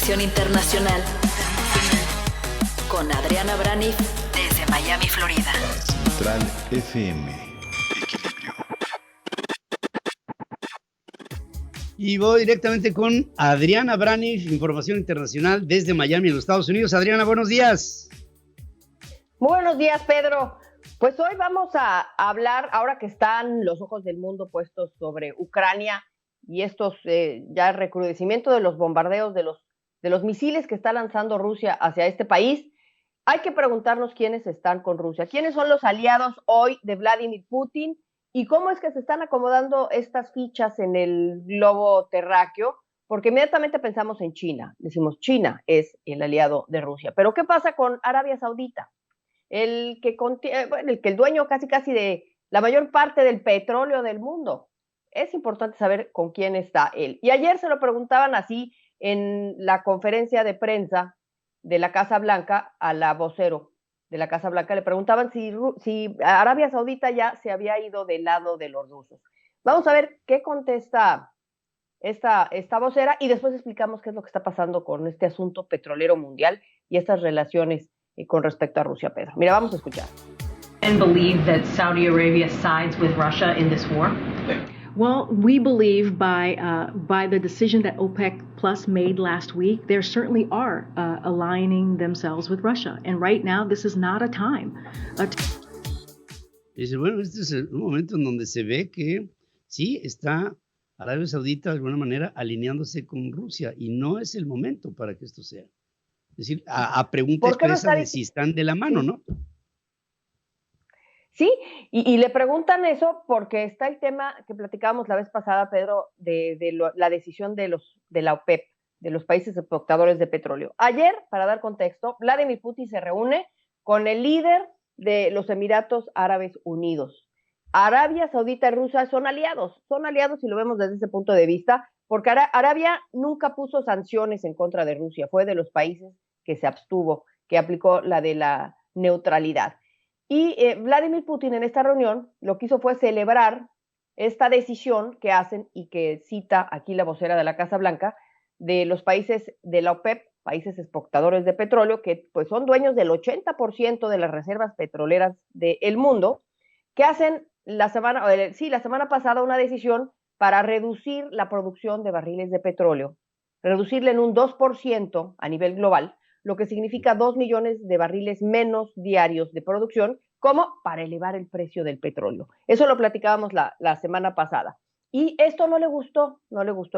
Información internacional con Adriana Braniff desde Miami, Florida. Central FM. Equilibrio. Y voy directamente con Adriana Braniff, Información Internacional desde Miami, en los Estados Unidos. Adriana, buenos días. Buenos días, Pedro. Pues hoy vamos a hablar, ahora que están los ojos del mundo puestos sobre Ucrania y estos ya el recrudecimiento de los bombardeos de los misiles que está lanzando Rusia hacia este país, hay que preguntarnos quiénes están con Rusia, quiénes son los aliados hoy de Vladimir Putin y cómo es que se están acomodando estas fichas en el globo terráqueo, porque inmediatamente pensamos en China, decimos China es el aliado de Rusia, pero ¿qué pasa con Arabia Saudita? El que el dueño casi de la mayor parte del petróleo del mundo. Es importante saber con quién está él. Y ayer se lo preguntaban así en la conferencia de prensa de la Casa Blanca a la vocero de la Casa Blanca. Le preguntaban si Arabia Saudita ya se había ido del lado de los rusos. Vamos a ver qué contesta esta vocera y después explicamos qué es lo que está pasando con este asunto petrolero mundial y estas relaciones con respecto a Rusia, Pedro. Mira, vamos a escuchar. And believe that Saudi Arabia sides with Russia in this war? Well, we believe by the decision that OPEC Plus made last week, there certainly are aligning themselves with Russia. And right now, this is not a time. Dice, bueno, este es un momento en donde se ve que sí está Arabia Saudita de alguna manera alineándose con Rusia y no es el momento para que esto sea. Es decir, a pregunta expresa de si están de la mano, ¿no? Sí, y le preguntan eso porque está el tema que platicábamos la vez pasada, Pedro, la decisión de la OPEP, de los países exportadores de petróleo. Ayer, para dar contexto, Vladimir Putin se reúne con el líder de los Emiratos Árabes Unidos. Arabia Saudita y Rusia son aliados si lo vemos desde ese punto de vista, porque Arabia nunca puso sanciones en contra de Rusia, fue de los países que se abstuvo, que aplicó la de la neutralidad. Y Vladimir Putin en esta reunión lo que hizo fue celebrar esta decisión que hacen y que cita aquí la vocera de la Casa Blanca de los países de la OPEP, países exportadores de petróleo, que pues son dueños del 80% de las reservas petroleras del mundo, que hacen la semana pasada una decisión para reducir la producción de barriles de petróleo, reducirla en un 2% a nivel global, lo que significa 2 millones de barriles menos diarios de producción, como para elevar el precio del petróleo. Eso lo platicábamos la semana pasada. Y esto no le gustó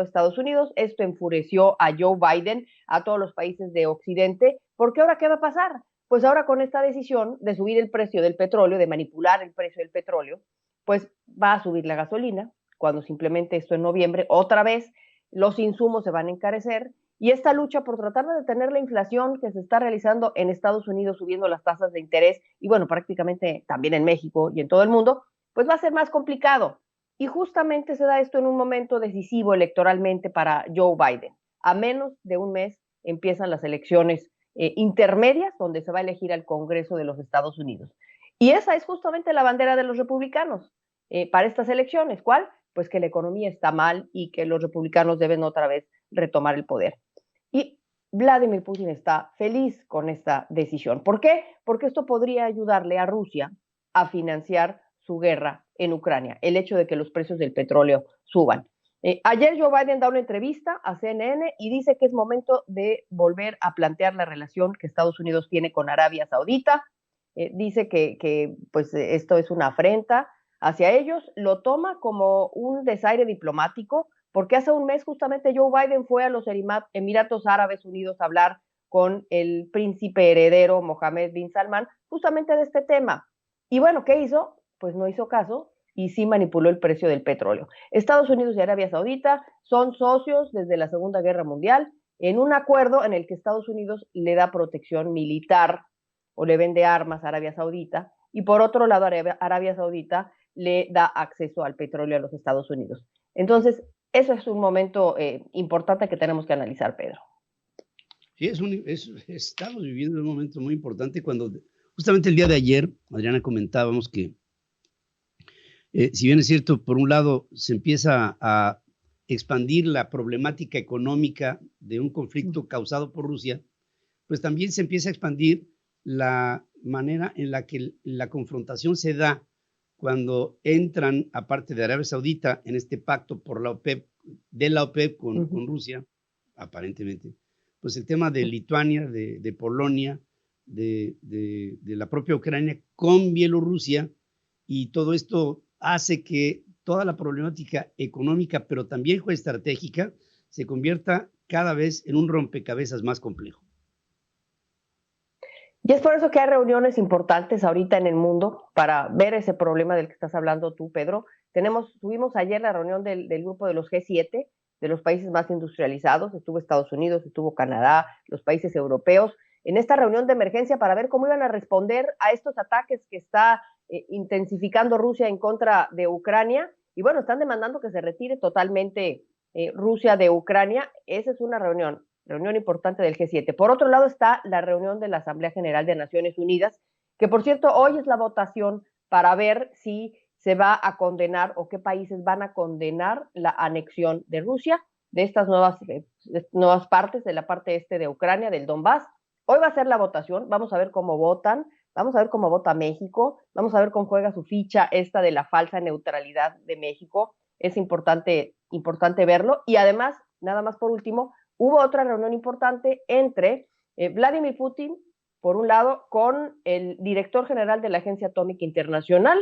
a Estados Unidos, esto enfureció a Joe Biden, a todos los países de Occidente, porque ahora ¿qué va a pasar? Pues ahora con esta decisión de subir el precio del petróleo, de manipular el precio del petróleo, pues va a subir la gasolina, cuando se implemente esto en noviembre, otra vez los insumos se van a encarecer, y esta lucha por tratar de detener la inflación que se está realizando en Estados Unidos, subiendo las tasas de interés, y bueno, prácticamente también en México y en todo el mundo, pues va a ser más complicado. Y justamente se da esto en un momento decisivo electoralmente para Joe Biden. A menos de un mes empiezan las elecciones intermedias, donde se va a elegir al Congreso de los Estados Unidos. Y esa es justamente la bandera de los republicanos para estas elecciones. ¿Cuál? Pues que la economía está mal y que los republicanos deben otra vez retomar el poder. Y Vladimir Putin está feliz con esta decisión. ¿Por qué? Porque esto podría ayudarle a Rusia a financiar su guerra en Ucrania, el hecho de que los precios del petróleo suban. Ayer Joe Biden da una entrevista a CNN y dice que es momento de volver a plantear la relación que Estados Unidos tiene con Arabia Saudita. Dice que pues esto es una afrenta hacia ellos, lo toma como un desaire diplomático, porque hace un mes justamente Joe Biden fue a los Emiratos Árabes Unidos a hablar con el príncipe heredero Mohammed bin Salman justamente de este tema. Y bueno, ¿qué hizo? Pues no hizo caso y sí manipuló el precio del petróleo. Estados Unidos y Arabia Saudita son socios desde la Segunda Guerra Mundial en un acuerdo en el que Estados Unidos le da protección militar o le vende armas a Arabia Saudita y por otro lado Arabia Saudita le da acceso al petróleo a los Estados Unidos. Entonces, eso es un momento importante que tenemos que analizar, Pedro. Sí, estamos viviendo un momento muy importante cuando justamente el día de ayer, Adriana, comentábamos que si bien es cierto, por un lado se empieza a expandir la problemática económica de un conflicto causado por Rusia, pues también se empieza a expandir la manera en la que la confrontación se da cuando entran, aparte de Arabia Saudita, en este pacto por la OPEP, de la OPEP con Rusia, aparentemente, pues el tema de Lituania, de Polonia, de la propia Ucrania con Bielorrusia, y todo esto hace que toda la problemática económica, pero también geoestratégica, se convierta cada vez en un rompecabezas más complejo. Y es por eso que hay reuniones importantes ahorita en el mundo para ver ese problema del que estás hablando tú, Pedro. Tuvimos ayer la reunión del grupo de los G7, de los países más industrializados. Estuvo Estados Unidos, estuvo Canadá, los países europeos, en esta reunión de emergencia para ver cómo iban a responder a estos ataques que está intensificando Rusia en contra de Ucrania. Y bueno, están demandando que se retire totalmente Rusia de Ucrania. Esa es una reunión importante del G7. Por otro lado está la reunión de la Asamblea General de Naciones Unidas, que por cierto hoy es la votación para ver si se va a condenar o qué países van a condenar la anexión de Rusia de estas nuevas partes, de la parte este de Ucrania, del Donbass. Hoy va a ser la votación, vamos a ver cómo votan, vamos a ver cómo vota México, vamos a ver cómo juega su ficha esta de la falsa neutralidad de México. Es importante verlo. Y además, nada más por último, hubo otra reunión importante entre Vladimir Putin, por un lado, con el director general de la Agencia Atómica Internacional,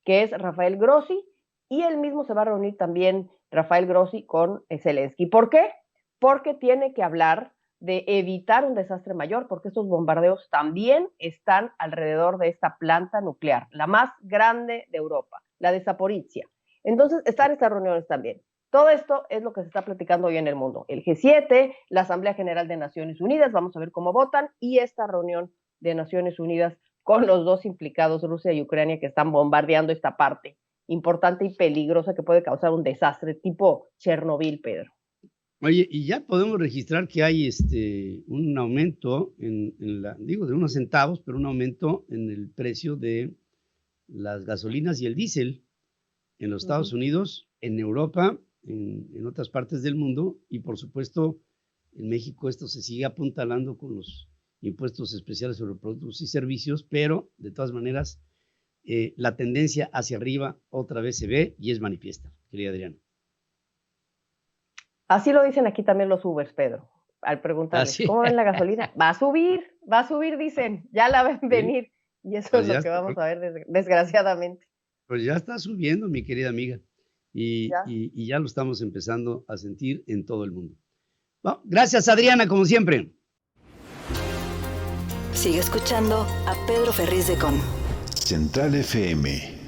que es Rafael Grossi, y él mismo se va a reunir también, Rafael Grossi, con Zelensky. ¿Por qué? Porque tiene que hablar de evitar un desastre mayor, porque estos bombardeos también están alrededor de esta planta nuclear, la más grande de Europa, la de Zaporizhia. Entonces, están estas reuniones también. Todo esto es lo que se está platicando hoy en el mundo. El G7, la Asamblea General de Naciones Unidas, vamos a ver cómo votan, y esta reunión de Naciones Unidas con los dos implicados, Rusia y Ucrania, que están bombardeando esta parte importante y peligrosa que puede causar un desastre tipo Chernobyl, Pedro. Oye, y ya podemos registrar que hay un aumento de unos centavos, pero un aumento en el precio de las gasolinas y el diésel en los Estados Unidos, en Europa, en otras partes del mundo, y por supuesto en México esto se sigue apuntalando con los impuestos especiales sobre productos y servicios, pero de todas maneras la tendencia hacia arriba otra vez se ve y es manifiesta, querida Adriana. Así lo dicen aquí también los Ubers, Pedro, al preguntarles, ¿cómo ven la gasolina? Va a subir, dicen, ya la ven venir, y eso pues es lo que vamos a ver desgraciadamente. Pues ya está subiendo, mi querida amiga, y ya lo estamos empezando a sentir en todo el mundo. Bueno, gracias, Adriana, como siempre. Sigue escuchando a Pedro Ferriz de Con Central FM.